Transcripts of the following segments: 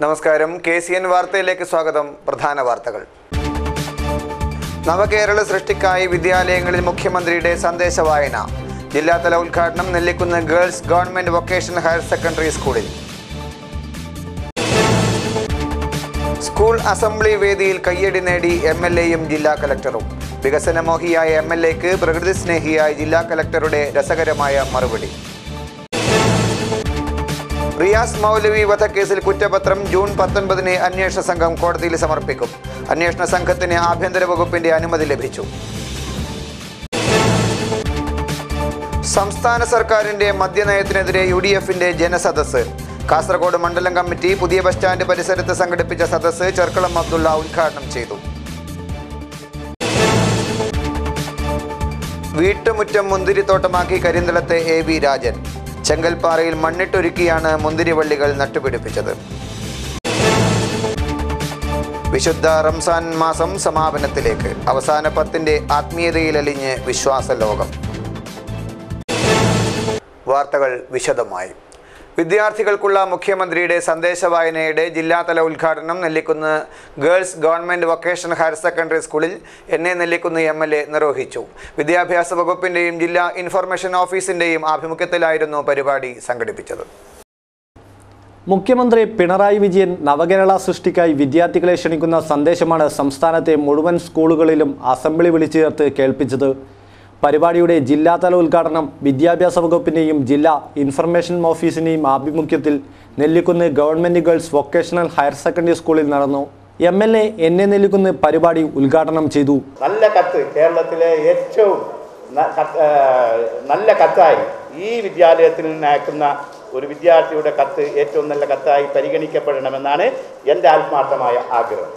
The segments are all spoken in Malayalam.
നമസ്കാരം. KCN വാർത്തയിലേക്ക് സ്വാഗതം. പ്രധാന വാർത്തകൾ. നവകേരള സൃഷ്ടിക്കായി വിദ്യാലയങ്ങളിൽ മുഖ്യമന്ത്രിയുടെ സന്ദേശ വായന. ജില്ലാതല ഉദ്ഘാടനം Nellikunnu girls government vocational higher secondary സ്കൂളിൽ. സ്കൂൾ അസംബ്ലി വേദിയിൽ കയ്യടി നേടി MLAയും ജില്ലാ കലക്ടറും. വികസനമോഹിയായ MLAക്ക് പ്രകൃതി സ്നേഹിയായ ജില്ലാ കലക്ടറുടെ രസകരമായ മറുപടി. റിയാസ് മൗലവി വധക്കേസിൽ കുറ്റപത്രം ജൂൺ 19 അന്വേഷണ സംഘം കോടതിയിൽ സമർപ്പിക്കും. അന്വേഷണ സംഘത്തിന് ആഭ്യന്തര വകുപ്പിന്റെ അനുമതി ലഭിച്ചു. സംസ്ഥാന സർക്കാരിന്റെ മദ്യനയത്തിനെതിരെ UDFന്റെ ജനസദസ്സ്. കാസർഗോഡ് മണ്ഡലം കമ്മിറ്റി പുതിയ ബസ് സ്റ്റാൻഡ് പരിസരത്ത് സംഘടിപ്പിച്ച സദസ്സ് ചെർക്കളം അബ്ദുള്ള ഉദ്ഘാടനം ചെയ്തു. വീട്ടുമുറ്റം മുന്തിരിത്തോട്ടമാക്കി കരിന്തളത്തെ AV രാജൻ. ചെങ്കൽപ്പാറയിൽ മണ്ണിട്ടൊരുക്കിയാണ് മുന്തിരിവള്ളികൾ നട്ടുപിടിപ്പിച്ചത്. വിശുദ്ധ റംസാൻ മാസം സമാപനത്തിലേക്ക്. അവസാന 10ന്റെ ആത്മീയതയിലലിഞ്ഞ് വിശ്വാസ ലോകം. വാർത്തകൾ വിശദമായി. വിദ്യാർത്ഥികൾക്കുള്ള മുഖ്യമന്ത്രിയുടെ സന്ദേശവായനയുടെ ജില്ലാതല ഉദ്ഘാടനം Nellikunnu girls government vocational higher secondary സ്കൂളിൽ നെല്ലിക്കുന്ന് MLA നിർവഹിച്ചു. വിദ്യാഭ്യാസ വകുപ്പിന്റെയും ജില്ലാ ഇൻഫർമേഷൻ ഓഫീസിന്റെയും ആഭിമുഖ്യത്തിലായിരുന്നു പരിപാടി സംഘടിപ്പിച്ചത്. മുഖ്യമന്ത്രി പിണറായി വിജയൻ നവകേരള സൃഷ്ടിക്കായി വിദ്യാർത്ഥികളെ ക്ഷണിക്കുന്ന സന്ദേശമാണ് സംസ്ഥാനത്തെ മുഴുവൻ സ്കൂളുകളിലും അസംബ്ലി വിളിച്ചു ചേർത്ത് കേൾപ്പിച്ചത്. പരിപാടിയുടെ ജില്ലാതല ഉദ്ഘാടനം വിദ്യാഭ്യാസ വകുപ്പിൻ്റെയും ജില്ലാ ഇൻഫർമേഷൻ ഓഫീസിൻ്റെയും ആഭിമുഖ്യത്തിൽ Nellikunnu government girls vocational higher secondary സ്കൂളിൽ നടന്നു. MLA നെല്ലിക്കുന്ന് പരിപാടി ഉദ്ഘാടനം ചെയ്തു. നല്ല കത്ത്, കേരളത്തിലെ ഏറ്റവും നല്ല കത്തായി ഈ വിദ്യാലയത്തിൽ നിന്നയക്കുന്ന ഒരു വിദ്യാർത്ഥിയുടെ കത്ത് ഏറ്റവും നല്ല കത്തായി പരിഗണിക്കപ്പെടണമെന്നാണ് എൻ്റെ ആത്മാർത്ഥമായ ആഗ്രഹം.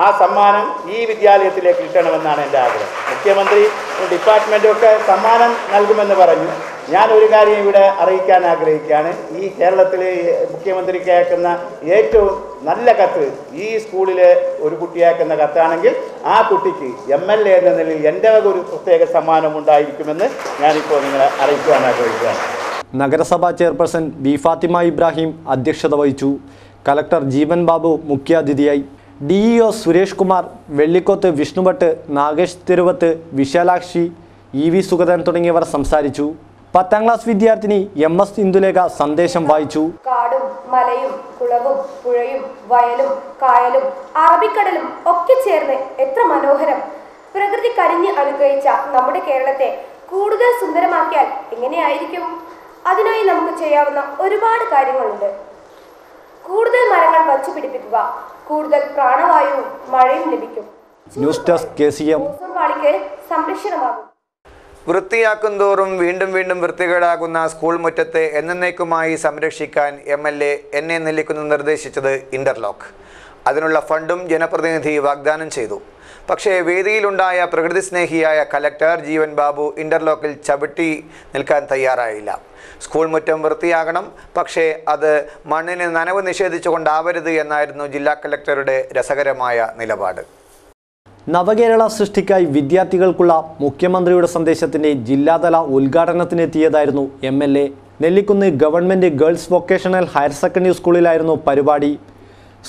ആ സമ്മാനം ഈ വിദ്യാലയത്തിലേക്ക് കിട്ടണമെന്നാണ് എൻ്റെ ആഗ്രഹം. മുഖ്യമന്ത്രി ഡിപ്പാർട്ട്മെൻറ്റൊക്കെ സമ്മാനം നൽകുമെന്ന് പറഞ്ഞു. ഞാൻ ഒരു കാര്യം ഇവിടെ അറിയിക്കാൻ ആഗ്രഹിക്കുകയാണ്. ഈ കേരളത്തിലെ മുഖ്യമന്ത്രിക്ക് അയക്കുന്ന ഏറ്റവും നല്ല കത്ത് ഈ സ്കൂളിലെ ഒരു കുട്ടി അയക്കുന്ന കത്താണെങ്കിൽ ആ കുട്ടിക്ക് MLA എന്ന നിലയിൽ എൻ്റെ വക ഒരു പ്രത്യേക സമ്മാനം ഉണ്ടായിരിക്കുമെന്ന് ഞാനിപ്പോൾ നിങ്ങളെ അറിയിക്കുവാൻ ആഗ്രഹിക്കുകയാണ്. നഗരസഭാ ചെയർപേഴ്സൺ B. ഫാത്തിമ ഇബ്രാഹിം അധ്യക്ഷത വഹിച്ചു. കലക്ടർ ജീവൻ ബാബു മുഖ്യാതിഥിയായി. DEO സുരേഷ് കുമാർ, വെള്ളിക്കോത്ത് വിഷ്ണുഭട്ട്, നാഗേഷ് തിരുവത്ത്, വിശാലാക്ഷി, EV സുഗതൻ തുടങ്ങിയവർ സംസാരിച്ചു. 10ാം ക്ലാസ് വിദ്യാർത്ഥിനി MS ഇന്ദുലേഖ സന്ദേശം വായിച്ചു. കാടും മലയും കുളവും പുഴയും വയലും കായലും അറബിക്കടലും ഒക്കെ ചേർന്ന് എത്ര മനോഹരം! പ്രകൃതി കരിഞ്ഞ് അനുഗ്രഹിച്ച നമ്മുടെ കേരളത്തെ കൂടുതൽ സുന്ദരമാക്കിയാൽ എങ്ങനെയായിരിക്കും? അതിനായി നമുക്ക് ചെയ്യാവുന്ന ഒരുപാട് കാര്യങ്ങളുണ്ട്. കൂടുതൽ മരങ്ങൾ വച്ചുപിടിപ്പിക്കുക, കൂടുതൽ പ്രാണവായുവും മഴയും ലഭിക്കും. News desk KCM. സംരക്ഷണമാകും. വൃത്തിയാക്കും തോറും വീണ്ടും വീണ്ടും വൃത്തികേടാകുന്ന സ്കൂൾ മുറ്റത്തെ എന്നേക്കുമായി സംരക്ഷിക്കാൻ MLA നെല്ലിക്കുന്ന് നിർദ്ദേശിച്ചത് ഇന്റർലോക്ക്. അതിനുള്ള ഫണ്ടും ജനപ്രതിനിധി വാഗ്ദാനം ചെയ്തു. പക്ഷേ വേദിയിലുണ്ടായ പ്രകൃതി സ്നേഹിയായ കലക്ടർ ജീവൻ ബാബു ഇന്റർലോക്കിൽ ചവിട്ടി നിൽക്കാൻ തയ്യാറായില്ല. സ്കൂൾ മുറ്റം വൃത്തിയാകണം, പക്ഷേ അത് മണ്ണിന് നനവ് നിഷേധിച്ചുകൊണ്ടാവരുത് എന്നായിരുന്നു ജില്ലാ കലക്ടറുടെ രസകരമായ നിലപാട്. നവകേരള സൃഷ്ടിക്കായി വിദ്യാർത്ഥികൾക്കുള്ള മുഖ്യമന്ത്രിയുടെ സന്ദേശത്തിൻ്റെ ജില്ലാതല ഉദ്ഘാടനത്തിനെത്തിയതായിരുന്നു MLA. Nellikunnu government girls vocational higher secondary സ്കൂളിലായിരുന്നു പരിപാടി.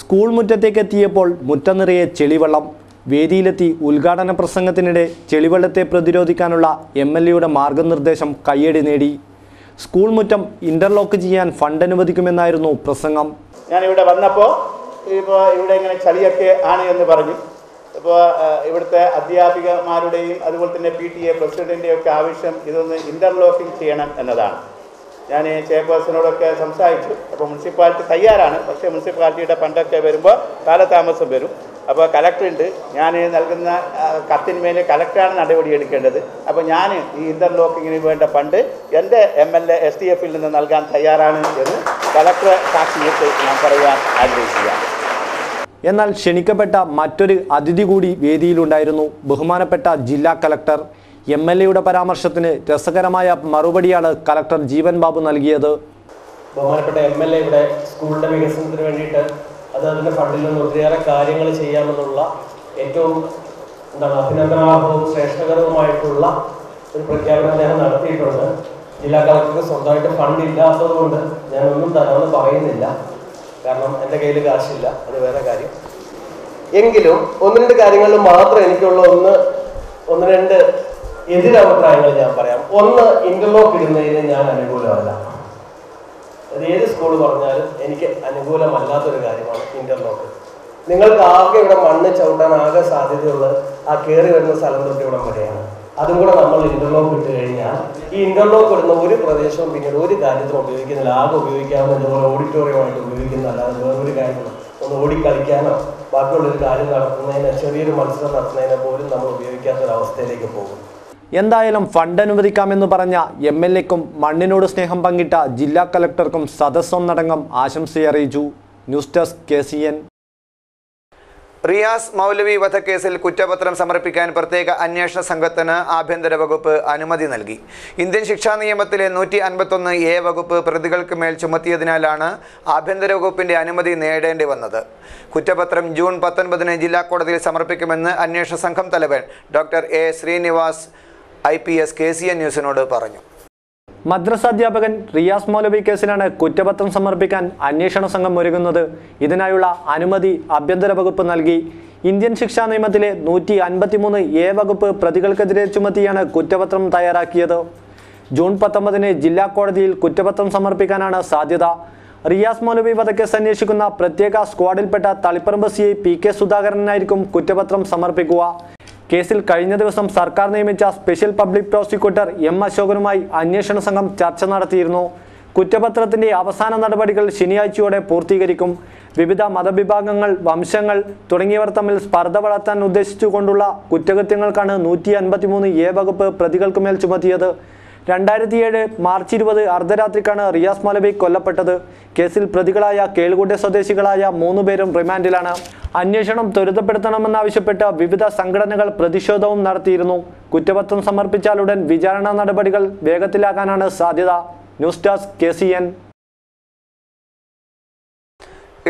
സ്കൂൾ മുറ്റത്തേക്ക് എത്തിയപ്പോൾ മുറ്റം നിറയെ ചെളിവെള്ളം. വേദിയിലെത്തി ഉദ്ഘാടന പ്രസംഗത്തിനിടെ ചെളിവെള്ളത്തെ പ്രതിരോധിക്കാനുള്ള MLAയുടെ മാർഗനിർദ്ദേശം കയ്യടി നേടി. സ്കൂൾ മുറ്റം ഇന്റർലോക്ക് ചെയ്യാൻ ഫണ്ട് അനുവദിക്കുമെന്നായിരുന്നു പ്രസംഗം. ഞാനിവിടെ വന്നപ്പോൾ ഇവിടെ ഇങ്ങനെ ചളിയൊക്കെ ആണ് എന്ന് പറഞ്ഞു. ഇപ്പോൾ ഇവിടുത്തെ അധ്യാപികമാരുടെയും അതുപോലെ തന്നെ PTA പ്രസിഡന്റിൻ്റെയും ഒക്കെ ആവശ്യം ഇതൊന്ന് ഇന്റർലോക്കിംഗ് ചെയ്യണം എന്നതാണ്. ഞാൻ ചെയർപേഴ്സണോടൊക്കെ സംസാരിച്ചു. അപ്പോൾ മുനിസിപ്പാലിറ്റി തയ്യാറാണ്, പക്ഷേ മുനിസിപ്പാലിറ്റിയുടെ ഫണ്ടൊക്കെ വരുമ്പോൾ കാലതാമസം വരും. അപ്പോൾ കലക്ടറുണ്ട്, ഞാൻ നൽകുന്ന കത്തിന്മേൽ കലക്ടറാണ് നടപടിയെടുക്കേണ്ടത്. അപ്പോൾ ഞാൻ ഈ ഇന്റർലോക്കിങ്ങിന് വേണ്ട ഫണ്ട് എൻ്റെ MLA SDFിൽ നിന്ന് നൽകാൻ തയ്യാറാണ് എന്ന് കലക്ടറെ സാക്ഷിയിട്ട് ഞാൻ പറയാൻ ആഗ്രഹിക്കുകയാണ്. എന്നാൽ ക്ഷണിക്കപ്പെട്ട മറ്റൊരു അതിഥി കൂടി വേദിയിലുണ്ടായിരുന്നു. ബഹുമാനപ്പെട്ട ജില്ലാ കലക്ടർ. MLAയുടെ പരാമർശത്തിന് രസകരമായ മറുപടിയാണ് കലക്ടർ ജീവൻ ബാബു നൽകിയത്. ബഹുമാനപ്പെട്ട MLA ഇവിടെ സ്കൂളിൻ്റെ വികസനത്തിന് വേണ്ടിയിട്ട് അതിൻ്റെ ഫണ്ടിൽ നിന്ന് ഒത്തിരിയേറെ കാര്യങ്ങൾ ചെയ്യാമെന്നുള്ള ഏറ്റവും അഭിനന്ദനാർഹവും ശ്രേഷ്ഠകരവുമായിട്ടുള്ള ഒരു പ്രഖ്യാപനം അദ്ദേഹം നടത്തിയിട്ടുണ്ട്. ജില്ലാ കളക്ടർക്ക് സ്വന്തമായിട്ട് ഫണ്ട് ഇല്ലാത്തത് കൊണ്ട് ഞാനൊന്നും തരാമെന്ന് പറയുന്നില്ല. കാരണം എൻ്റെ കയ്യിൽ കാശില്ല, അത് വേറെ കാര്യം. എങ്കിലും ഒന്ന് രണ്ട് കാര്യങ്ങളിൽ മാത്രം എനിക്കുള്ള ഒന്ന് രണ്ട് എതിരഭിപ്രായങ്ങൾ ഞാൻ പറയാം. ഒന്ന്, ഇന്റർലോക്ക് ഇടുന്നതിന് ഞാൻ അനുകൂലമല്ല. അത് ഏത് സ്കൂൾ പറഞ്ഞാലും എനിക്ക് അനുകൂലമല്ലാത്തൊരു കാര്യമാണ് ഇന്റർലോക്ക്. നിങ്ങൾക്ക് ആകെ ഇവിടെ മണ്ണ് ചവിട്ടാൻ ആകെ സാധ്യതയുള്ളത് ആ കയറി വരുന്ന സ്ഥലം തൊട്ട് ഇവിടം വരെയാണ്. അതും കൂടെ നമ്മൾ ഇന്റർലോക്ക് ഇട്ട് കഴിഞ്ഞാൽ ഈ ഇന്റർലോക്ക് ഇടുന്ന ഒരു പ്രദേശവും പിന്നീട് ഒരു കാര്യത്തിനും ഉപയോഗിക്കുന്നില്ല. ആകെ ഉപയോഗിക്കാവുന്ന ഇതുപോലെ ഓഡിറ്റോറിയമായിട്ട് ഉപയോഗിക്കുന്ന അല്ലാതെ വേറൊരു കാര്യങ്ങൾ ഒന്ന് ഓടിക്കളിക്കാനോ ബാക്കിയുള്ളൊരു കാര്യം നടത്തുന്നതിന് ചെറിയൊരു മത്സരം നടത്തുന്നതിനെ പോലും നമ്മൾ ഉപയോഗിക്കാത്തൊരവസ്ഥയിലേക്ക് പോകും. എന്തായാലും ഫണ്ട് അനുവദിക്കാമെന്ന് പറഞ്ഞ MLAക്കും മണ്ണിനോട് സ്നേഹം പങ്കിട്ട ജില്ലാ കലക്ടർക്കും സദസ്സൊന്നടങ്കം ആശംസയറിയിച്ചു. News desk KCN. Riyas Maulavi വധക്കേസിൽ കുറ്റപത്രം സമർപ്പിക്കാൻ പ്രത്യേക അന്വേഷണ സംഘത്തിന് ആഭ്യന്തര വകുപ്പ് അനുമതി നൽകി. ഇന്ത്യൻ ശിക്ഷാ നിയമത്തിലെ 151A വകുപ്പ് പ്രതികൾക്ക് മേൽ ചുമത്തിയതിനാലാണ് ആഭ്യന്തര വകുപ്പിന്റെ അനുമതി നേടേണ്ടി വന്നത്. കുറ്റപത്രം ജൂൺ 19 ജില്ലാ കോടതിയിൽ സമർപ്പിക്കുമെന്ന് അന്വേഷണ സംഘം തലവൻ doctor A Srinivas IPS KCN ന്യൂസിനോട് പറഞ്ഞു. മദ്രസ അധ്യാപകൻ റിയാസ് മൗലവി കേസിലാണ് കുറ്റപത്രം സമർപ്പിക്കാൻ അന്വേഷണ സംഘം ഒരുങ്ങുന്നത്. ഇതിനായുള്ള അനുമതി ആഭ്യന്തര വകുപ്പ് നൽകി. ഇന്ത്യൻ ശിക്ഷാ നിയമത്തിലെ 153A വകുപ്പ് പ്രതികൾക്കെതിരെ ചുമത്തിയാണ് കുറ്റപത്രം തയ്യാറാക്കിയത്. ജൂൺ 19 ജില്ലാ കോടതിയിൽ കുറ്റപത്രം സമർപ്പിക്കാനാണ് സാധ്യത. റിയാസ് മൗലവി വധക്കേസ് അന്വേഷിക്കുന്ന പ്രത്യേക സ്ക്വാഡിൽപ്പെട്ട തളിപ്പറമ്പ് CI PK സുധാകരനായിരിക്കും കുറ്റപത്രം സമർപ്പിക്കുക. കേസിൽ കഴിഞ്ഞ ദിവസം സർക്കാർ നിയമിച്ച സ്പെഷ്യൽ പബ്ലിക് പ്രോസിക്യൂട്ടർ M അശോകനുമായി അന്വേഷണ സംഘം ചർച്ച നടത്തിയിരുന്നു. കുറ്റപത്രത്തിന്റെ അവസാന നടപടികൾ ശനിയാഴ്ചയോടെ പൂർത്തീകരിക്കും. വിവിധ മതവിഭാഗങ്ങൾ, വംശങ്ങൾ തുടങ്ങിയവർ തമ്മിൽ സ്പർദ്ധ വളർത്താൻ ഉദ്ദേശിച്ചുകൊണ്ടുള്ള കുറ്റകൃത്യങ്ങൾക്കാണ് 153A വകുപ്പ് പ്രതികൾക്ക് മേൽ ചുമത്തിയത്. 2007 മാർച്ച് 20 അർദ്ധരാത്രിക്കാണ് റിയാസ് മൗലവി കൊല്ലപ്പെട്ടത്. കേസിൽ പ്രതികളായ കേളുകുട്ടെ സ്വദേശികളായ 3 പേരും റിമാൻഡിലാണ്. അന്വേഷണം ത്വരിതപ്പെടുത്തണമെന്നാവശ്യപ്പെട്ട് വിവിധ സംഘടനകൾ പ്രതിഷേധവും നടത്തിയിരുന്നു. കുറ്റപത്രം സമർപ്പിച്ചാലുടൻ വിചാരണ നടപടികൾ വേഗത്തിലാക്കാനാണ് സാധ്യത. News desk KCN.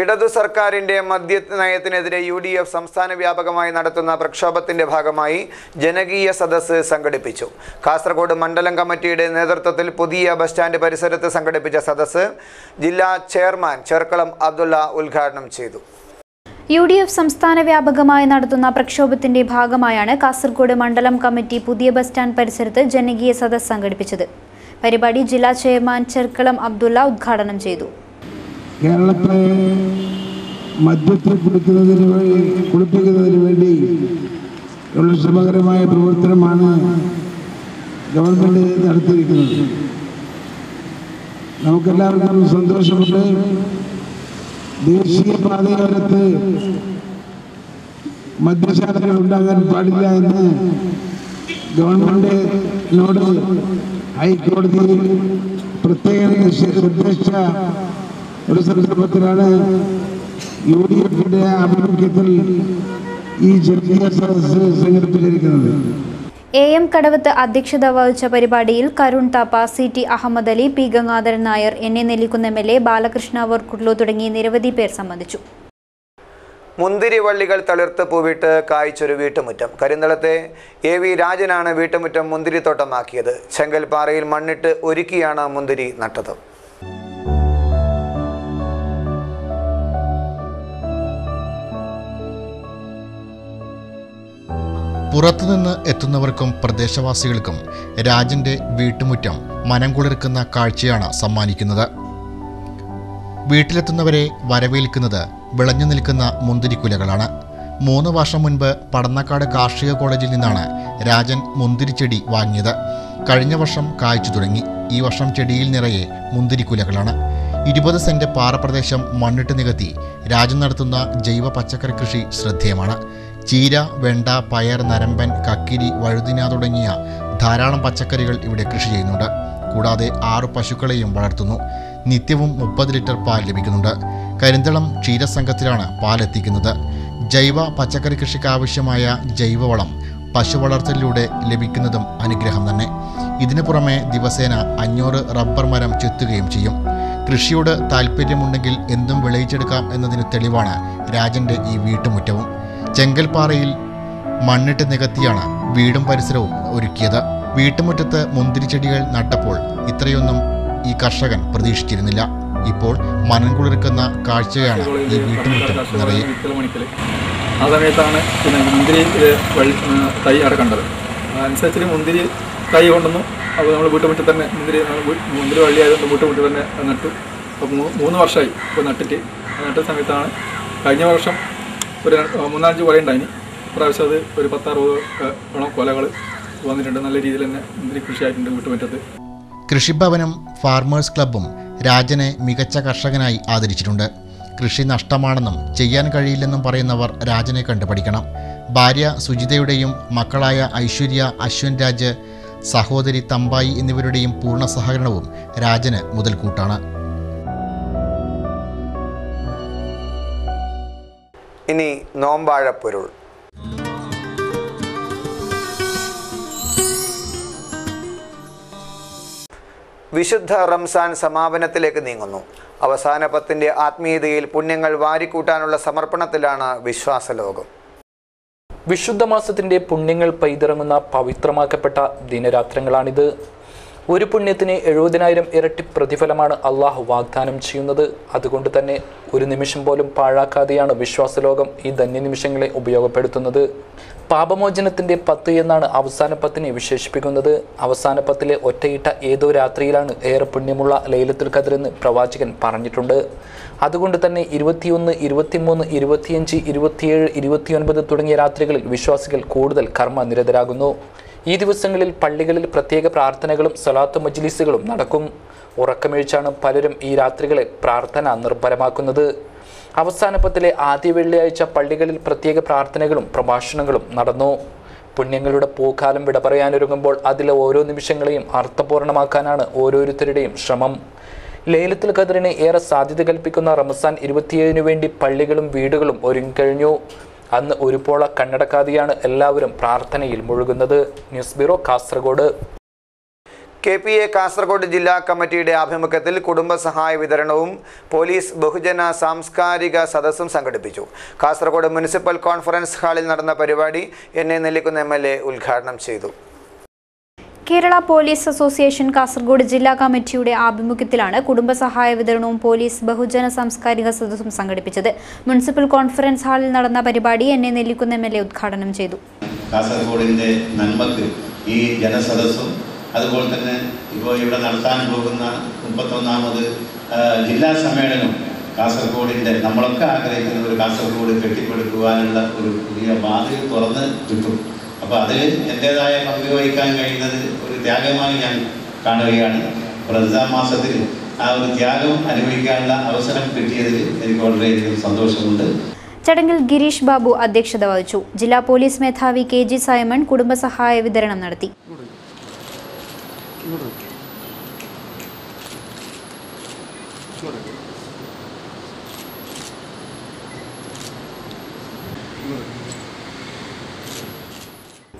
ഇടതു സർക്കാരിന്റെ മദ്യനയത്തിനെതിരെ UDF സംസ്ഥാന വ്യാപകമായി നടത്തുന്ന പ്രക്ഷോഭത്തിന്റെ ഭാഗമായി ജനകീയ സദസ്സ് സംഘടിപ്പിച്ചു. കാസർഗോഡ് മണ്ഡലം കമ്മിറ്റിയുടെ നേതൃത്വത്തിൽ പുതിയ ബസ് സ്റ്റാൻഡ് പരിസരത്ത് സംഘടിപ്പിച്ച സദസ്സ് ജില്ലാ ചെയർമാൻ ചെർക്കളം അബ്ദുള്ള ഉദ്ഘാടനം ചെയ്തു. UDF സംസ്ഥാന വ്യാപകമായി നടത്തുന്ന പ്രക്ഷോഭത്തിന്റെ ഭാഗമായാണ് കാസർഗോഡ് മണ്ഡലം കമ്മിറ്റി പുതിയ ബസ് സ്റ്റാൻഡ് പരിസരത്ത് ജനകീയ സദസ്സ് സംഘടിപ്പിച്ചത്. പരിപാടി ജില്ലാ ചെയർമാൻ ചെർക്കളം അബ്ദുള്ള ഉദ്ഘാടനം ചെയ്തു. കേരളത്തെ മദ്യത്തിൽ കുടിപ്പിക്കുന്നതിന് വേണ്ടി ഉള്ള ശ്രമകരമായ പ്രവർത്തനമാണ് ഗവൺമെന്റ് നടത്തിയിരിക്കുന്നത്. നമുക്കെല്ലാവർക്കും സന്തോഷമുണ്ട്. ദേശീയ പാതയോരത്ത് മദ്യശാലകൾ ഉണ്ടാകാൻ പാടില്ല എന്ന് ഗവൺമെന്റിനോട് ഹൈക്കോടതി പ്രത്യേകം നിർദ്ദേശിച്ച ഒരു സന്ദർഭത്തിലാണ് UDFന്റെ ആഭിമുഖ്യത്തിൽ ഈ ജനകീയ സദസ്സ് സംഘടിപ്പിച്ചിരിക്കുന്നത്. AM കടവത്ത് അധ്യക്ഷത വഹിച്ച പരിപാടിയിൽ Karun Thapa, CT Ahmed Ali, P Gangadharan Nair, NA Nellikunnu MLA, Balakrishna വർക്കുള്ളു തുടങ്ങി നിരവധി പേർ സംബന്ധിച്ചു. മുന്തിരി വള്ളികൾ തളിർത്ത് പൂവിട്ട് കായ്ച്ചൊരു വീട്ടുമുറ്റം. കരിന്തളത്തെ AV രാജനാണ് വീട്ടുമുറ്റം മുന്തിരിത്തോട്ടമാക്കിയത്. ചെങ്കൽപ്പാറയിൽ മണ്ണിട്ട് ഒരുക്കിയാണ് മുന്തിരി നട്ടത്. പുറത്തുനിന്ന് എത്തുന്നവർക്കും പ്രദേശവാസികൾക്കും രാജന്റെ വീട്ടുമുറ്റം മനം കുളിർക്കുന്ന കാഴ്ചയാണ് സമ്മാനിക്കുന്നത്. വീട്ടിലെത്തുന്നവരെ വരവേൽക്കുന്നത് വിളഞ്ഞു നിൽക്കുന്ന മുന്തിരിക്കുലകളാണ്. 3 വർഷം മുൻപ് പടന്നക്കാട് കാർഷിക കോളേജിൽ നിന്നാണ് രാജൻ മുന്തിരിച്ചെടി വാങ്ങിയത്. കഴിഞ്ഞ വർഷം കായ്ച്ചു തുടങ്ങി. ഈ വർഷം ചെടിയിൽ നിറയെ മുന്തിരിക്കുലകളാണ്. 20 സെന്റ് പാറപ്രദേശം മണ്ണിട്ട് നികത്തി രാജൻ നടത്തുന്ന ജൈവ പച്ചക്കറി കൃഷി ശ്രദ്ധേയമാണ്. ചീര, വെണ്ട, പയർ, നരമ്പൻ, കക്കിരി, വഴുതിന തുടങ്ങിയ ധാരാളം പച്ചക്കറികൾ ഇവിടെ കൃഷി ചെയ്യുന്നുണ്ട്. കൂടാതെ 6 പശുക്കളെയും വളർത്തുന്നു. നിത്യവും 30 ലിറ്റർ പാൽ ലഭിക്കുന്നുണ്ട്. കരിന്തളം ക്ഷീരസംഘത്തിലാണ് പാലെത്തിക്കുന്നത്. ജൈവ പച്ചക്കറി കൃഷിക്ക് ആവശ്യമായ ജൈവവളം പശു വളർത്തലിലൂടെ ലഭിക്കുന്നതും അനുഗ്രഹം തന്നെ. ഇതിനു പുറമെ ദിവസേന 500 റബ്ബർ മരം ചെത്തുകയും ചെയ്യും. കൃഷിയോട് താല്പര്യമുണ്ടെങ്കിൽ എന്തും വിളയിച്ചെടുക്കാം എന്നതിന് തെളിവാണ് രാജന്റെ ഈ വീട്ടുമുറ്റവും. ചെങ്കൽപ്പാറയിൽ മണ്ണിട്ട് നികത്തിയാണ് വീടും പരിസരവും ഒരുക്കിയത്. വീട്ടുമുറ്റത്ത് മുന്തിരിച്ചെടികൾ നട്ടപ്പോൾ ഇത്രയൊന്നും ഈ കർഷകൻ പ്രതീക്ഷിച്ചിരുന്നില്ല. ഇപ്പോൾ മനം കുളിർക്കുന്ന കാഴ്ചയാണ് ഈ വീട്ടുമുറ്റം നിറയെ. ആ സമയത്താണ് പിന്നെ മുന്തിരി തൈ അവിടെ കണ്ടത്. അതനുസരിച്ച് മുന്തിരി തൈ കൊണ്ടുവന്നു. അപ്പോൾ നമ്മൾ വീട്ടുമുറ്റത്ത് തന്നെ മുന്തിരി വള്ളിയായതുകൊണ്ട് വീട്ടുമുറ്റത്ത് തന്നെ നട്ടു. അപ്പോൾ 3 വർഷമായി ഇപ്പോൾ നട്ടിട്ട്. നട്ട സമയത്താണ് കഴിഞ്ഞ വർഷം ഒരു 3-5 കൊല ഉണ്ടായിന്. പ്രാവശ്യം അത് ഒരു 10-60 കൊലകൾ വന്നിട്ടുണ്ട്. നല്ല രീതിയിൽ തന്നെ മുന്തിരി കൃഷിയായിട്ടുണ്ട് വീട്ടുമുറ്റത്ത്. കൃഷിഭവനും ഫാർമേഴ്സ് ക്ലബ്ബും രാജനെ മികച്ച കർഷകനായി ആദരിച്ചിട്ടുണ്ട്. കൃഷി നഷ്ടമാണെന്നും ചെയ്യാൻ കഴിയില്ലെന്നും പറയുന്നവർ രാജനെ കണ്ടുപഠിക്കണം. ഭാര്യ സുജിതയുടെയും മക്കളായ ഐശ്വര്യ, അശ്വൻ രാജ്, സഹോദരി തമ്പായി എന്നിവരുടെയും പൂർണ്ണ സഹകരണവും രാജന് മുതൽക്കൂട്ടാണ്. ഇനി നോമ്പാഴപ്പൊരുൾ. വിശുദ്ധ റംസാൻ സമാപനത്തിലേക്ക് നീങ്ങുന്നു. അവസാന 10ന്റെ ആത്മീയതയിൽ പുണ്യങ്ങൾ വാരിക്കൂട്ടാനുള്ള സമർപ്പണത്തിലാണ് വിശ്വാസലോകം. വിശുദ്ധ മാസത്തിന്റെ പുണ്യങ്ങൾ പെയ്തിറങ്ങുന്ന പവിത്രമാക്കപ്പെട്ട ദിനരാത്രങ്ങളാണിത്. ഒരു പുണ്യത്തിന് 70,000 ഇരട്ടി പ്രതിഫലമാണ് അള്ളാഹു വാഗ്ദാനം ചെയ്യുന്നത്. അതുകൊണ്ട് തന്നെ ഒരു നിമിഷം പോലും പാഴാക്കാതെയാണ് വിശ്വാസലോകം ഈ ധന്യനിമിഷങ്ങളെ ഉപയോഗപ്പെടുത്തുന്നത്. പാപമോചനത്തിന്റെ 10 എന്നാണ് അവസാന 10നെ വിശേഷിപ്പിക്കുന്നത്. അവസാന 10ലെ ഒറ്റയിട്ട ഏതോ രാത്രിയിലാണ് ഏറെ പുണ്യമുള്ള ലൈലത്തുൽ ഖദ്ർ എന്ന് പ്രവാചകൻ പറഞ്ഞിട്ടുണ്ട്. അതുകൊണ്ട് തന്നെ 21, 23, 25, 27, 29 തുടങ്ങിയ രാത്രികളിൽ വിശ്വാസികൾ കൂടുതൽ കർമ്മനിരതരാകുന്നു. ഈ ദിവസങ്ങളിൽ പള്ളികളിൽ പ്രത്യേക പ്രാർത്ഥനകളും സ്വലാത്ത് മജ്ലിസുകളും നടക്കും. ഉറക്കമിഴിച്ചാണ് പലരും ഈ രാത്രികളെ പ്രാർത്ഥന നിർഭരമാക്കുന്നത്. അവസാന 10ലെ ആദ്യ വെള്ളിയാഴ്ച പള്ളികളിൽ പ്രത്യേക പ്രാർത്ഥനകളും പ്രഭാഷണങ്ങളും നടന്നു. പുണ്യങ്ങളുടെ പൂക്കാലം വിട പറയാനൊരുങ്ങുമ്പോൾ അതിലെ ഓരോ നിമിഷങ്ങളെയും അർത്ഥപൂർണമാക്കാനാണ് ഓരോരുത്തരുടെയും ശ്രമം. ലൈലത്തുൽ ഖദ്റിന് ഏറെ സാധ്യത കൽപ്പിക്കുന്ന റമസാൻ 27 വേണ്ടി പള്ളികളും വീടുകളും ഒരുങ്ങിക്കഴിഞ്ഞു. അന്ന് ഒരു പോള കണ്ണടക്കാതെയാണ് എല്ലാവരും പ്രാർത്ഥനയിൽ മുഴുകുന്നത്. News bureau, Kasaragod. KPA Kasaragod ജില്ലാ കമ്മിറ്റിയുടെ ആഭിമുഖ്യത്തിൽ കുടുംബസഹായ വിതരണവും പോലീസ് ബഹുജന സാംസ്കാരിക സദസ്സും സംഘടിപ്പിച്ചു. കാസർഗോഡ് മുനിസിപ്പൽ കോൺഫറൻസ് ഹാളിൽ നടന്ന പരിപാടി NA നെല്ലിക്കുന്ന് MLA ഉദ്ഘാടനം ചെയ്തു. കേരള പോലീസ് അസോസിയേഷൻ കാസർഗോഡ് ജില്ലാ കമ്മിറ്റിയുടെ ആഭിമുഖ്യത്തിലാണ് കുടുംബസഹായ വിതരണവും പോലീസ് ബഹുജന സാംസ്കാരിക സദസ്സും സംഘടിപ്പിച്ചത്. മുനിസിപ്പൽ കോൺഫറൻസ് ഹാളിൽ നടന്ന പരിപാടി NA നെല്ലിക്കുന്ന് MLA ഉദ്ഘാടനം ചെയ്തു. കാസർഗോഡിന്റെ നന്മക്ക് ഈ ജനസദസ്സും അതുപോലെ തന്നെ ഇപ്പോൾ ഇവിടെ നടത്താൻ പോകുന്ന 31ാമത് ജില്ലാ സമ്മേളനം കാസർഗോഡിന്റെ നമ്മളൊക്കെ ആഗ്രഹിക്കുന്ന ഒരു കാസർഗോഡ് കെട്ടിപ്പടുക്കുവാനുള്ള ഒരു പുതിയ വാതിൽ തുറന്ന് കിട്ടും. അപ്പോൾ അതിൽ എൻ്റേതായ പങ്ക് വഹിക്കാൻ കഴിയുന്നത് ഒരു ത്യാഗമായി ഞാൻ കാണുകയാണ്. റംസാൻ മാസത്തിൽ ആ ഒരു ത്യാഗം അനുഭവിക്കാനുള്ള അവസരം കിട്ടിയതിൽ എനിക്ക് വളരെയധികം സന്തോഷമുണ്ട്. ചടങ്ങിൽ ഗിരീഷ് ബാബു അധ്യക്ഷത വഹിച്ചു. ജില്ലാ പോലീസ് മേധാവി KG സൈമൺ കുടുംബസഹായ വിതരണം നടത്തി.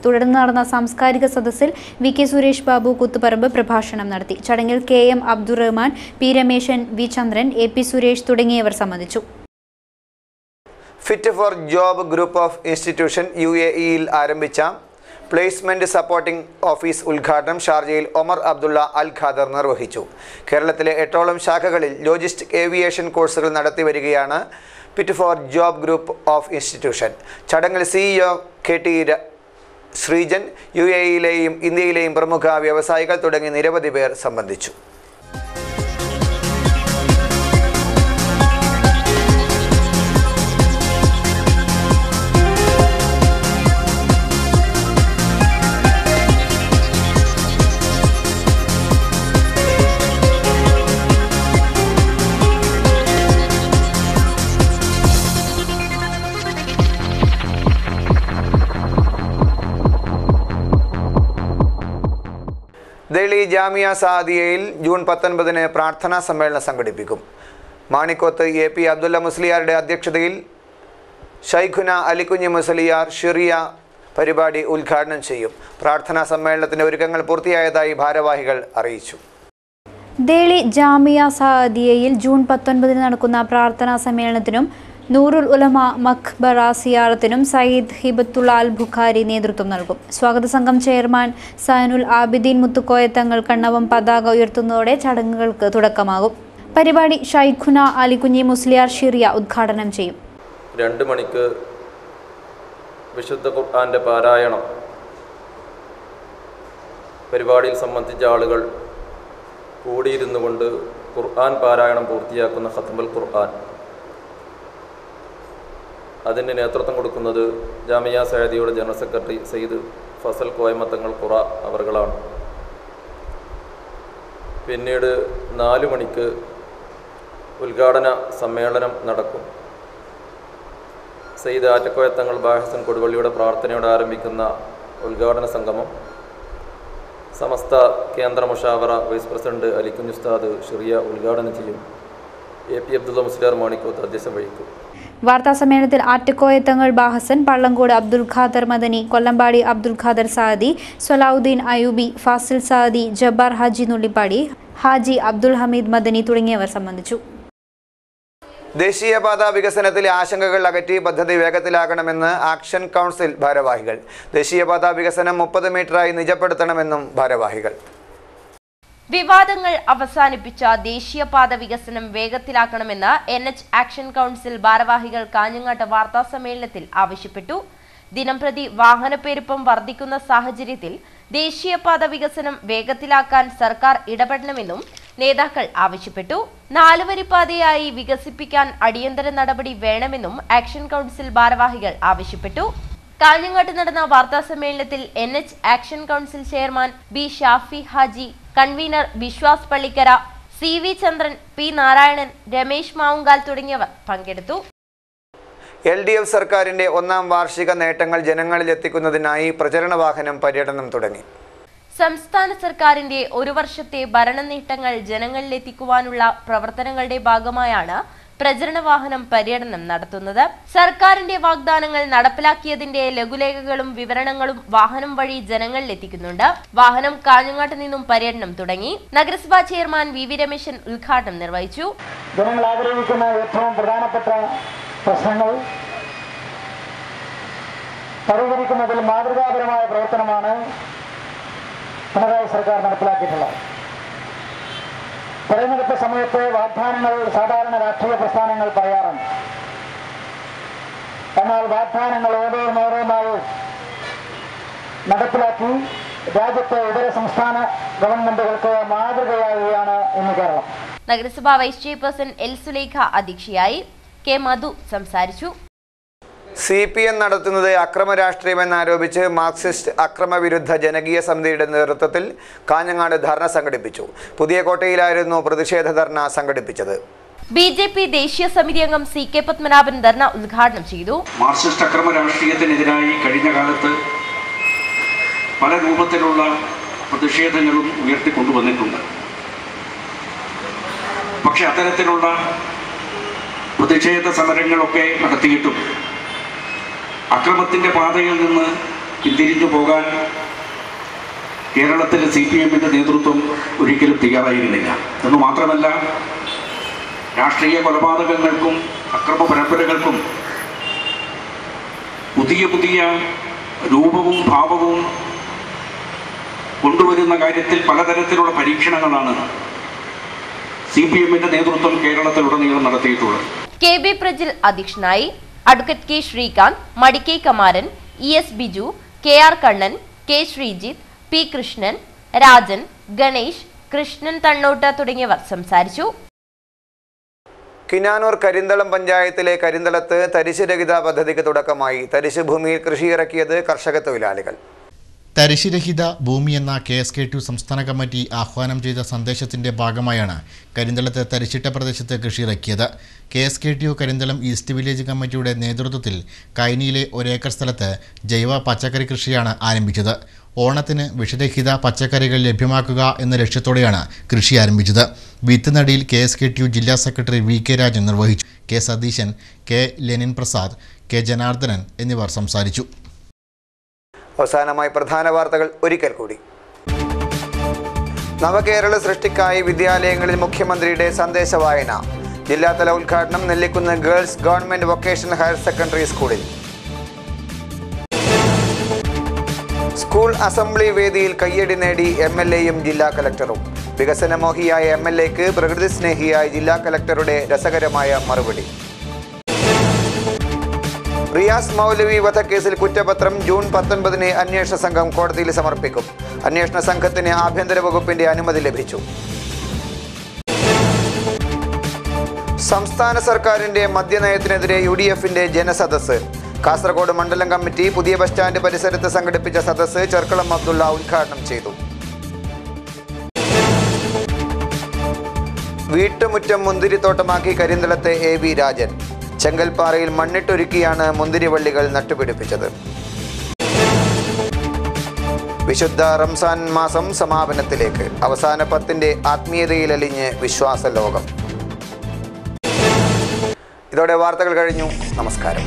തുടർന്ന് നടന്ന സാംസ്കാരിക സദസ്സിൽ VK സുരേഷ് ബാബു കുത്തുപറമ്പ് പ്രഭാഷണം നടത്തി. ചടങ്ങിൽ KM Abdurahman, P Rameshan, V ചന്ദ്രൻ, AP സുരേഷ് തുടങ്ങിയവർ സംബന്ധിച്ചു. Fit for job group of institution UAE-യിൽ ആരംഭിച്ച പ്ലേസ്മെന്റ് സപ്പോർട്ടിംഗ് ഓഫീസ് ഉദ്ഘാടനം ഷാർജയിൽ ഒമർ അബ്ദുള്ള അൽ ഖാദർ നിർവഹിച്ചു. കേരളത്തിലെ 8ഓളം ശാഖകളിൽ ലോജിസ്റ്റിക് ഏവിയേഷൻ കോഴ്സുകൾ നടത്തി വരികയാണ് fit for job group of institution. ചടങ്ങിൽ CEO KT ശ്രീജൻ, UAE-യിലെയും ഇന്ത്യയിലെയും പ്രമുഖ വ്യവസായികൾ തുടങ്ങി നിരവധി പേർ സംബന്ധിച്ചു. ദേളി ജാമിയ സാദിയയിൽ ജൂൺ 19-ന് പ്രാർത്ഥനാ സമ്മേളനം സംഘടിപ്പിക്കും. മാണിക്കോത്ത് AP അബ്ദുള്ള മുസ്ലിയാരുടെ അധ്യക്ഷതയിൽ ഷൈഖുന അലിക്കുഞ്ഞി മുസ്ലിയാർ ഷിറിയ പരിപാടി ഉദ്ഘാടനം ചെയ്യും. പ്രാർത്ഥനാ സമ്മേളനത്തിന്റെ ഒരുക്കങ്ങൾ പൂർത്തിയായതായി ഭാരവാഹികൾ അറിയിച്ചു. ദേളി ജാമിയ സാദിയയിൽ ജൂൺ 19-ന് നടക്കുന്ന പ്രാർത്ഥനാ സമ്മേളനത്തിനും നൂറുൽ ഉലമ മഖ്ബറ സിയാറത്തിനും സയ്യിദ് ഹിബത്തുള്ള അൽ ബുഖാരി നേതൃത്വം നൽകും. സ്വാഗത സംഘം ചെയർമാൻ സൈനുൽ ആബിദീൻ മുത്തുക്കോയ തങ്ങൾ കണ്ണവം പതാക ഉയർത്തുന്നതോടെ ചടങ്ങുകൾക്ക് തുടക്കമാകും. പരിപാടി ഷൈഖുന അലികുഞ്ഞി മുസ്ലിയാർ ഷിറിയ ഉദ്ഘാടനം ചെയ്യും. 2 മണിക്ക് വിശുദ്ധ ഖുർആന്റെ പാരായണം പരിപാടിയിൽ സംബന്ധിച്ച ആളുകൾ കൂടിയിരുന്നു കൊണ്ട് ഖുർആൻ പാരായണം പൂർത്തിയാക്കുന്ന ഖത്മുൽ ഖുർആൻ അതിന് നേതൃത്വം കൊടുക്കുന്നത് ജാമിയ സഅദിയുടെ ജനറൽ സെക്രട്ടറി സയ്യിദ് ഫസൽ കോയമത്തങ്ങൾ ഖുറ അവർകളാണ്. പിന്നീട് 4 മണിക്ക് ഉദ്ഘാടന സമ്മേളനം നടക്കും. സയ്യിദ് ആറ്റക്കോയത്തങ്ങൾ ബാഹസൻ കൊടുവള്ളിയുടെ പ്രാർത്ഥനയോടെ ആരംഭിക്കുന്ന ഉദ്ഘാടന സംഗമം സമസ്ത കേന്ദ്ര മുഷാവറ വൈസ് പ്രസിഡന്റ് അലിക്കുഞ്ഞ് ഉസ്താദ് ഷിറിയ ഉദ്ഘാടനം ചെയ്യും. AP അബ്ദുള്ള മുസ്ലിയാർ മാണിക്കോത്ത് അധ്യക്ഷം വഹിക്കും. വാർത്താ സമ്മേളനത്തിൽ ആറ്റക്കോയത്തങ്ങൾ ബാഹസൻ, പള്ളങ്കോട് അബ്ദുൽ ഖാദർ മദനി, കൊല്ലമ്പാടി അബ്ദുൽ ഖാദർ സാദി, സൊലാവുദ്ദീൻ അയൂബി, ഫാസിൽ സാദി, ജബ്ബാർ ഹാജി നുള്ളിപ്പാടി, ഹാജി അബ്ദുൽ ഹമീദ് മദനി തുടങ്ങിയവർ സംബന്ധിച്ചു. ദേശീയപാത വികസനത്തിലെ ആശങ്കകൾ അകറ്റി പദ്ധതി വേഗത്തിലാക്കണമെന്ന് ആക്ഷൻ കൗൺസിൽ ഭാരവാഹികൾ. ദേശീയപാത വികസനം 30 മീറ്ററായി നിജപ്പെടുത്തണമെന്നും ഭാരവാഹികൾ. വിവാദങ്ങൾ അവസാനിപ്പിച്ച ദേശീയപാത വികസനം വേഗത്തിലാക്കണമെന്ന് NH ആക്ഷൻ കൗൺസിൽ ഭാരവാഹികൾ കാഞ്ഞങ്ങാട്ട് വാർത്താ സമ്മേളനത്തിൽ ആവശ്യപ്പെട്ടു. ദിനംപ്രതി വാഹനപ്പെരുപ്പം വർദ്ധിക്കുന്ന സാഹചര്യത്തിൽ ദേശീയപാത വികസനം വേഗത്തിലാക്കാൻ സർക്കാർ ഇടപെടണമെന്നും നേതാക്കൾ ആവശ്യപ്പെട്ടു. 4 വരിപ്പാതയായി വികസിപ്പിക്കാൻ അടിയന്തര നടപടി വേണമെന്നും ആക്ഷൻ കൗൺസിൽ ഭാരവാഹികൾ ആവശ്യപ്പെട്ടു. കാഞ്ഞങ്ങാട്ട് നടന്ന വാർത്താ സമ്മേളനത്തിൽ NH action council chairman B Shafi Haji, convener Vishwas Pallikkara, CV ചന്ദ്രൻ, P നാരായണൻ, രമേശ് മാവുങ്കാൽ തുടങ്ങിയവർ പങ്കെടുത്തു. LDF സർക്കാരിന്റെ 1ാം വാർഷിക നേട്ടങ്ങൾ ജനങ്ങളിലെത്തിക്കുന്നതിനായി പ്രചരണ വാഹനം പര്യടനം തുടങ്ങി. സംസ്ഥാന സർക്കാരിന്റെ 1 വർഷത്തെ ഭരണ നേട്ടങ്ങൾ ജനങ്ങളിലെത്തിക്കുവാനുള്ള പ്രവർത്തനങ്ങളുടെ ഭാഗമായാണ് പ്രചരണ വാഹനം പര്യടനം നടത്തുന്നത്. സർക്കാരിന്റെ വാഗ്ദാനങ്ങൾ നടപ്പിലാക്കിയതിന്റെ ലഘുലേഖകളും വിവരണങ്ങളും വാഹനം വഴി ജനങ്ങളിലെത്തിക്കുന്നുണ്ട്. വാഹനം കാഞ്ഞങ്ങാട്ട് നിന്നും പര്യടനം തുടങ്ങി. നഗരസഭാ ചെയർമാൻ VV രമേശൻ ഉദ്ഘാടനം നിർവഹിച്ചു. ജനങ്ങൾ ആഗ്രഹിക്കുന്ന ഏറ്റവും പ്രധാനപ്പെട്ട പ്രശ്നങ്ങൾ പരിഹരിക്കുന്നതിൽ മാതൃകാപരമായ പ്രവർത്തനമാണ് പിണറായി സർക്കാർ നടപ്പിലാക്കിയിട്ടുള്ളത്. തെരഞ്ഞെടുപ്പ് സമയത്ത് വാഗ്ദാനങ്ങൾ സാധാരണ രാഷ്ട്രീയ പ്രസ്ഥാനങ്ങൾ പറയാറുണ്ട്. എന്നാൽ വാഗ്ദാനങ്ങൾ ഓരോന്നോരോന്നായി നടപ്പിലാക്കി രാജ്യത്തെ ഇതര സംസ്ഥാന ഗവൺമെന്റുകൾക്ക് മാതൃകയാവുകയാണ് ഇന്ന് കേരളം. നഗരസഭാ വൈസ് ചെയർപേഴ്സൺ L സുലൈഖ അധ്യക്ഷയായി. K മധു സംസാരിച്ചു. CPM നടത്തുന്നത് അക്രമ രാഷ്ട്രീയമെന്നാരോപിച്ച് മാർക്സിസ്റ്റ് അക്രമവിരുദ്ധ ജനകീയ സമിതിയുടെ നേതൃത്വത്തിൽ കാഞ്ഞങ്ങാട് ധർണ സംഘടിപ്പിച്ചു. പുതിയ കോട്ടയിലായിരുന്നു പ്രതിഷേധ ധർണ സംഘടിപ്പിച്ചത്. BJP ദേശീയ സമിതി അംഗം CK പത്മനാഭൻ ധർണ ഉദ്ഘാടനം ചെയ്തു. മാർക്സിസ്റ്റ് അക്രമ രാഷ്ട്രീയത്തിനെതിരായി കഴിഞ്ഞ കാലത്ത് പല രൂപത്തിലുള്ള പ്രതിഷേധങ്ങളും ഉയർത്തിക്കൊണ്ടുവന്നിട്ടുണ്ട്. പക്ഷെ അത്തരത്തിലുള്ള പ്രതിഷേധ സമരങ്ങളൊക്കെ നടത്തിയിട്ടും അക്രമത്തിന്റെ പാതയിൽ നിന്ന് പിന്തിരിഞ്ഞു പോകാൻ കേരളത്തിലെ CPMന്റെ നേതൃത്വം ഒരിക്കലും തയ്യാറായിരുന്നില്ല എന്ന് മാത്രമല്ല, രാഷ്ട്രീയ കൊലപാതകങ്ങൾക്കും അക്രമ പരമ്പരകൾക്കും പുതിയ പുതിയ രൂപവും ഭാവവും കൊണ്ടുവരുന്ന കാര്യത്തിൽ പലതരത്തിലുള്ള പരീക്ഷണങ്ങളാണ് CPMന്റെ നേതൃത്വം കേരളത്തിലുടനീളം നടത്തിയിട്ടുള്ളത്. KB പ്രജിൽ അധ്യക്ഷനായി. Advocate K Sreekanth, Madikkai Kumaran, ES Biju, KR Kannan, K Sreejith, P Krishnan, Rajan, Ganesh, Krishnan Thannot തുടങ്ങിയവർ സംസാരിച്ചു. കിനാനൂർ കരിന്തളം പഞ്ചായത്തിലെ കരിന്തളത്ത് തരിശുരഹിത പദ്ധതിക്ക് തുടക്കമായി. തരിശു ഭൂമിയിൽ കൃഷിയിറക്കിയത് കർഷക തൊഴിലാളികൾ. തരിശുരഹിത ഭൂമി എന്ന KSK2 സംസ്ഥാന കമ്മിറ്റി ആഹ്വാനം ചെയ്ത സന്ദേശത്തിന്റെ ഭാഗമായാണ് കരിന്തളത്ത് തരിശിട്ട പ്രദേശത്ത് കൃഷിയിറക്കിയത്. KSK2 കരിന്തളം ഈസ്റ്റ് വില്ലേജ് കമ്മിറ്റിയുടെ നേതൃത്വത്തിൽ കൈനിയിലെ 1 ഏക്കർ സ്ഥലത്ത് ജൈവ പച്ചക്കറി കൃഷിയാണ് ആരംഭിച്ചത്. ഓണത്തിന് വിഷരഹിത പച്ചക്കറികൾ ലഭ്യമാക്കുക എന്ന ലക്ഷ്യത്തോടെയാണ് കൃഷി ആരംഭിച്ചത്. വിത്ത് നടിയിൽ KSK2 ജില്ലാ സെക്രട്ടറി VK രാജൻ നിർവഹിച്ചു. K Satheesan, K Lenin Prasad, K Janardhanan എന്നിവർ സംസാരിച്ചു. അവസാനമായി പ്രധാന വാർത്തകൾ ഒരിക്കൽ കൂടി. നവകേരള സൃഷ്ടിക്കായി വിദ്യാലയങ്ങളിൽ മുഖ്യമന്ത്രിയുടെ സന്ദേശ വായന. ജില്ലാതല ഉദ്ഘാടനം Nellikunnu girls government vocational higher secondary സ്കൂളിൽ. സ്കൂൾ അസംബ്ലി വേദിയിൽ കയ്യടി നേടി MLAയും ജില്ലാ കലക്ടറും. വികസനമോഹിയായ MLAക്ക് പ്രകൃതി സ്നേഹിയായ ജില്ലാ കലക്ടറുടെ രസകരമായ മറുപടി. റിയാസ് മൗലവി വധക്കേസിൽ കുറ്റപത്രം ജൂൺ 19 അന്വേഷണ സംഘം കോടതിയിൽ സമർപ്പിക്കും. അന്വേഷണ സംഘത്തിന് ആഭ്യന്തര വകുപ്പിന്റെ അനുമതി ലഭിച്ചു. സംസ്ഥാന സർക്കാരിന്റെ മദ്യനയത്തിനെതിരെ UDFന്റെ ജനസദസ്സ്. കാസർഗോഡ് മണ്ഡലം കമ്മിറ്റി പുതിയ ബസ് സ്റ്റാൻഡ് പരിസരത്ത് സംഘടിപ്പിച്ച സദസ്സ് ചെർക്കളം അബ്ദുള്ള ഉദ്ഘാടനം ചെയ്തു. വീട്ടുമുറ്റം മുന്തിരിത്തോട്ടമാക്കി കരിന്തളത്തെ AV രാജൻ. ചെങ്കൽപ്പാറയിൽ മണ്ണിട്ടൊരുക്കിയാണ് മുന്തിരിവള്ളികൾ നട്ടുപിടിപ്പിച്ചത്. വിശുദ്ധ റംസാൻ മാസം സമാപനത്തിലേക്ക്. അവസാന 10ന്റെ ആത്മീയതയിലലിഞ്ഞ് വിശ്വാസ ലോകം. ഇതോടെ വാർത്തകൾ കഴിഞ്ഞു. നമസ്കാരം.